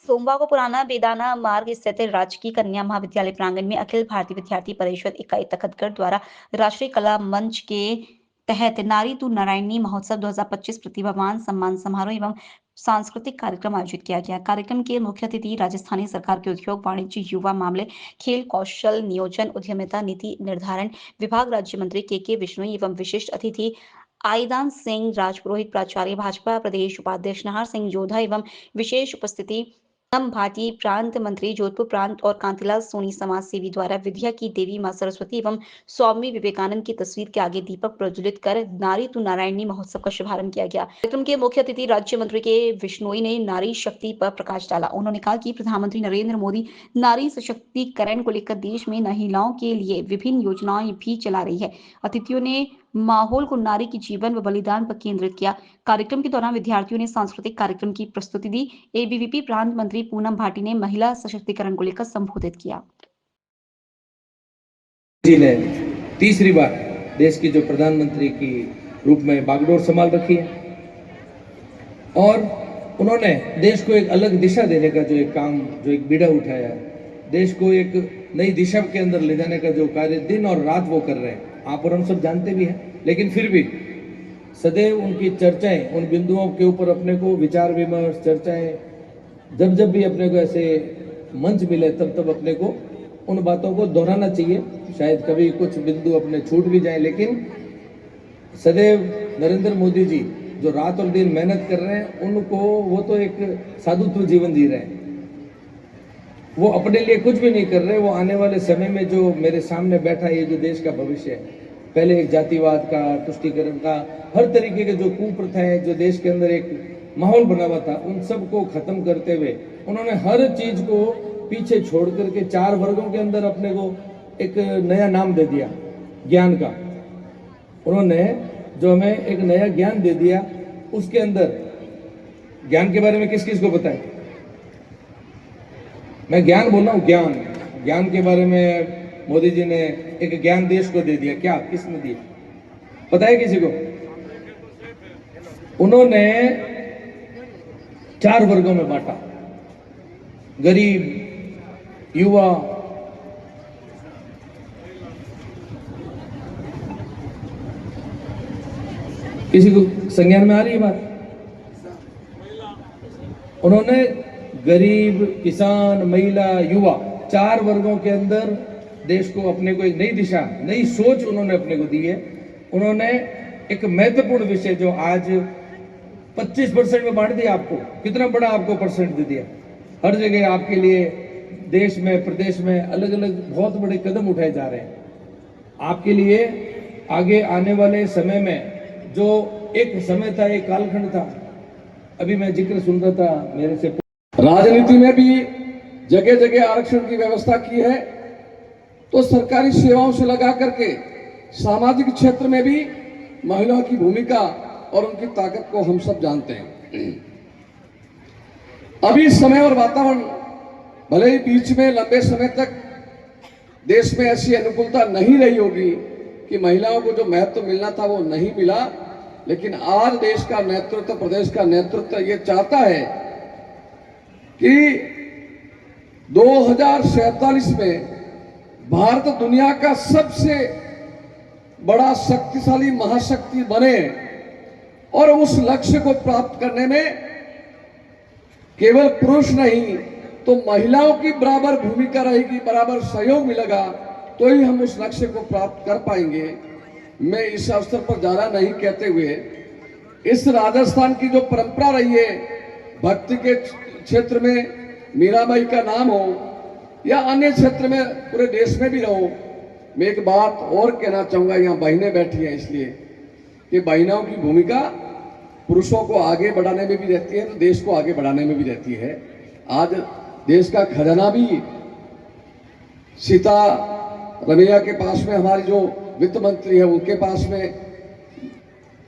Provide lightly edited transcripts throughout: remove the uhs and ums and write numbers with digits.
सोमवार को पुराना बेदाना मार्ग स्थित राजकीय कन्या महाविद्यालय प्रांगण में अखिल भारतीय विद्यार्थी परिषद इकाई तखतगढ़ द्वारा राष्ट्रीय कला मंच के तहत नारी तू नारायणी महोत्सव 2025 प्रतिभावान सम्मान समारोह एवं सांस्कृतिक कार्यक्रम आयोजित किया गया। कार्यक्रम के मुख्य अतिथि राजस्थानी सरकार के उद्योग वाणिज्य युवा मामले खेल कौशल नियोजन उद्यमिता नीति निर्धारण विभाग राज्य मंत्री के विश्नोई एवं विशिष्ट अतिथि आईदान सिंह राजपुरोहित प्राचार्य भाजपा प्रदेश उपाध्यक्ष नाहर सिंह जोधा एवं विशेष उपस्थिति भारतीय प्रांत मंत्री जोधपुर प्रांत और कांतिलाल सोनी समाज सेवी द्वारा विद्या की देवी मां सरस्वती एवं स्वामी विवेकानंद की तस्वीर के आगे दीपक प्रज्वलित कर नारी तू नारायणी महोत्सव का शुभारंभ किया गया। कार्यक्रम के मुख्य अतिथि राज्य मंत्री के विश्नोई ने नारी शक्ति पर प्रकाश डाला। उन्होंने कहा कि प्रधानमंत्री नरेंद्र मोदी नारी सशक्तिकरण को लेकर देश में महिलाओं के लिए विभिन्न योजनाएं भी चला रही है। अतिथियों ने माहौल को नारी के जीवन व बलिदान पर केंद्रित किया। कार्यक्रम के दौरान विद्यार्थियों ने सांस्कृतिक कार्यक्रम की प्रस्तुति दी। एबीवीपी प्रांत मंत्री पूनम भाटी ने महिला सशक्तिकरण को लेकर संबोधित किया। जी ने तीसरी बार देश की जो प्रधानमंत्री की रूप में बागडोर संभाल रखी है और उन्होंने देश को एक अलग दिशा देने का जो एक काम, जो एक बीड़ा उठाया है, देश को एक नई दिशा के अंदर ले जाने का जो कार्य दिन और रात वो कर रहे हैं, आप और हम सब जानते भी हैं। लेकिन फिर भी सदैव उनकी चर्चाएं, उन बिंदुओं के ऊपर अपने को विचार विमर्श चर्चाएं, जब भी अपने को ऐसे मंच मिले तब अपने को उन बातों को दोहराना चाहिए। शायद कभी कुछ बिंदु अपने छूट भी जाए, लेकिन सदैव नरेंद्र मोदी जी जो रात और दिन मेहनत कर रहे हैं, उनको वो तो एक साधुत्व जीवन जी रहे हैं। वो अपने लिए कुछ भी नहीं कर रहे। वो आने वाले समय में जो मेरे सामने बैठा है, ये जो देश का भविष्य है, पहले एक जातिवाद का, तुष्टीकरण का, हर तरीके के जो कुप्रथाएं जो देश के अंदर एक माहौल बना हुआ था, उन सब को खत्म करते हुए उन्होंने हर चीज को पीछे छोड़ करके 4 वर्गों के अंदर अपने को एक नया नाम दे दिया, ज्ञान का। उन्होंने जो हमें एक नया ज्ञान दे दिया, उसके अंदर ज्ञान के बारे में किस किस को पता है? मैं ज्ञान बोल रहा हूं, ज्ञान के बारे में मोदी जी ने एक ज्ञान देश को दे दिया। क्या, किसने दिया पता है किसी को? उन्होंने 4 वर्गों में बांटा, गरीब, युवा, किसी को संज्ञान में आ रही है बात? उन्होंने गरीब, किसान, महिला, युवा, 4 वर्गों के अंदर देश को, अपने को एक नई दिशा, नई सोच उन्होंने अपने को दी है। उन्होंने एक महत्वपूर्ण विषय जो आज 25% में बांट दिया आपको, कितना बड़ा आपको परसेंट दे दिया। हर जगह आपके लिए देश में, प्रदेश में अलग अलग बहुत बड़े कदम उठाए जा रहे हैं आपके लिए। आगे आने वाले समय में जो एक समय था, एक कालखंड था, अभी मैं जिक्र सुन रहा था मेरे से, राजनीति में भी जगह जगह आरक्षण की व्यवस्था की है, तो सरकारी सेवाओं से लगा करके सामाजिक क्षेत्र में भी महिलाओं की भूमिका और उनकी ताकत को हम सब जानते हैं। अभी समय और वातावरण भले ही बीच में लंबे समय तक देश में ऐसी अनुकूलता नहीं रही होगी कि महिलाओं को जो महत्व मिलना था वो नहीं मिला, लेकिन आज देश का नेतृत्व, प्रदेश का नेतृत्व ये चाहता है कि 2047 में भारत दुनिया का सबसे बड़ा शक्तिशाली महाशक्ति बने, और उस लक्ष्य को प्राप्त करने में केवल पुरुष नहीं तो महिलाओं की बराबर भूमिका रहेगी, बराबर सहयोग मिलेगा, तो ही हम उस लक्ष्य को प्राप्त कर पाएंगे। मैं इस अवसर पर ज्यादा नहीं कहते हुए, इस राजस्थान की जो परंपरा रही है, भक्ति के क्षेत्र में मीराबाई का नाम हो या अन्य क्षेत्र में पूरे देश में भी रहो, मैं एक बात और कहना चाहूंगा। यहाँ बहनें बैठी हैं इसलिए कि बहनों की भूमिका पुरुषों को आगे बढ़ाने में भी रहती है, तो देश को आगे बढ़ाने में भी रहती है। आज देश का खजाना भी सीता रमैया के पास में, हमारी जो वित्त मंत्री है उनके पास में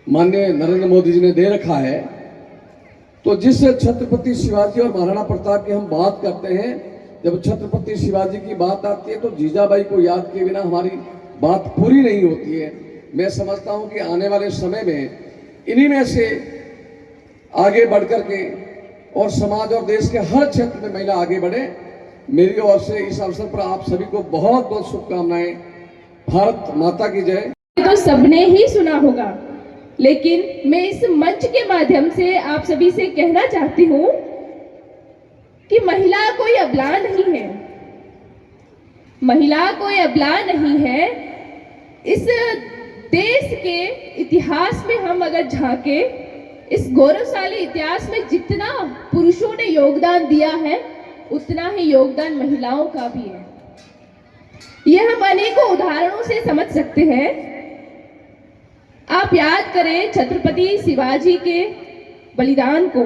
माननीय नरेंद्र मोदी जी ने दे रखा है। तो जिस छत्रपति शिवाजी और महाराणा प्रताप की हम बात करते हैं, जब छत्रपति शिवाजी की बात आती है तो जीजाबाई को याद किए बिना हमारी बात पूरी नहीं होती है। मैं समझता हूं कि आने वाले समय में इन्हीं में से आगे बढ़ कर के और समाज और देश के हर क्षेत्र में महिला आगे बढ़े। मेरी ओर से इस अवसर पर आप सभी को बहुत बहुत शुभकामनाएं। भारत माता की जय। तो सबने ही सुना होगा, लेकिन मैं इस मंच के माध्यम से आप सभी से कहना चाहती हूँ कि महिला कोई अबला नहीं है, महिला कोई अबला नहीं है। इस देश के इतिहास में हम अगर झांके, इस गौरवशाली इतिहास में जितना पुरुषों ने योगदान दिया है, उतना ही योगदान महिलाओं का भी है। यह हम अनेकों उदाहरणों से समझ सकते हैं। आप याद करें छत्रपति शिवाजी के बलिदान को।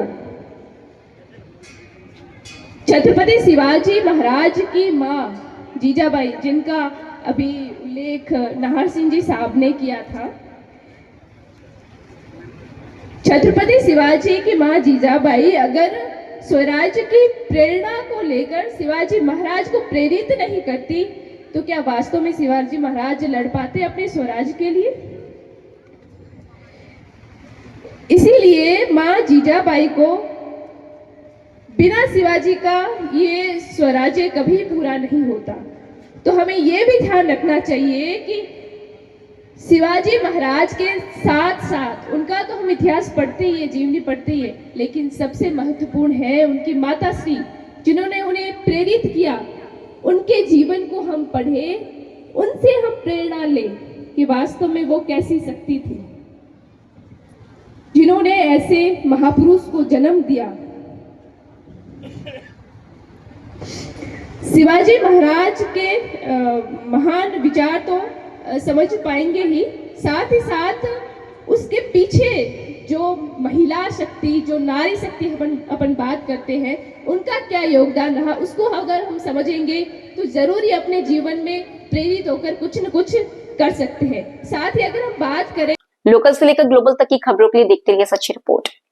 छत्रपति शिवाजी महाराज की मां जीजाबाई, जिनका अभी उल्लेख नाहर सिंह जी साहब ने किया था, छत्रपति शिवाजी की मां जीजाबाई अगर स्वराज की प्रेरणा को लेकर शिवाजी महाराज को प्रेरित नहीं करती, तो क्या वास्तव में शिवाजी महाराज लड़ पाते अपने स्वराज के लिए? इसीलिए मां जीजाबाई को बिना शिवाजी का ये स्वराज्य कभी पूरा नहीं होता। तो हमें ये भी ध्यान रखना चाहिए कि शिवाजी महाराज के साथ साथ उनका तो हम इतिहास पढ़ते ही है, जीवनी पढ़ते ही है, लेकिन सबसे महत्वपूर्ण है उनकी माता श्री, जिन्होंने उन्हें प्रेरित किया। उनके जीवन को हम पढ़े, उनसे हम प्रेरणा लें कि वास्तव में वो कैसी शक्ति थी, जिन्होंने ऐसे महापुरुष को जन्म दिया। शिवाजी महाराज के महान विचार तो समझ पाएंगे ही, साथ ही साथ उसके पीछे जो महिला शक्ति, जो नारी शक्ति अपन बात करते हैं, उनका क्या योगदान रहा, उसको अगर हम समझेंगे तो जरूर ही अपने जीवन में प्रेरित होकर कुछ न कुछ कर सकते हैं। साथ ही अगर हम बात करें लोकल से लेकर ग्लोबल तक की खबरों के लिए देखते रहिए सच्ची रिपोर्ट।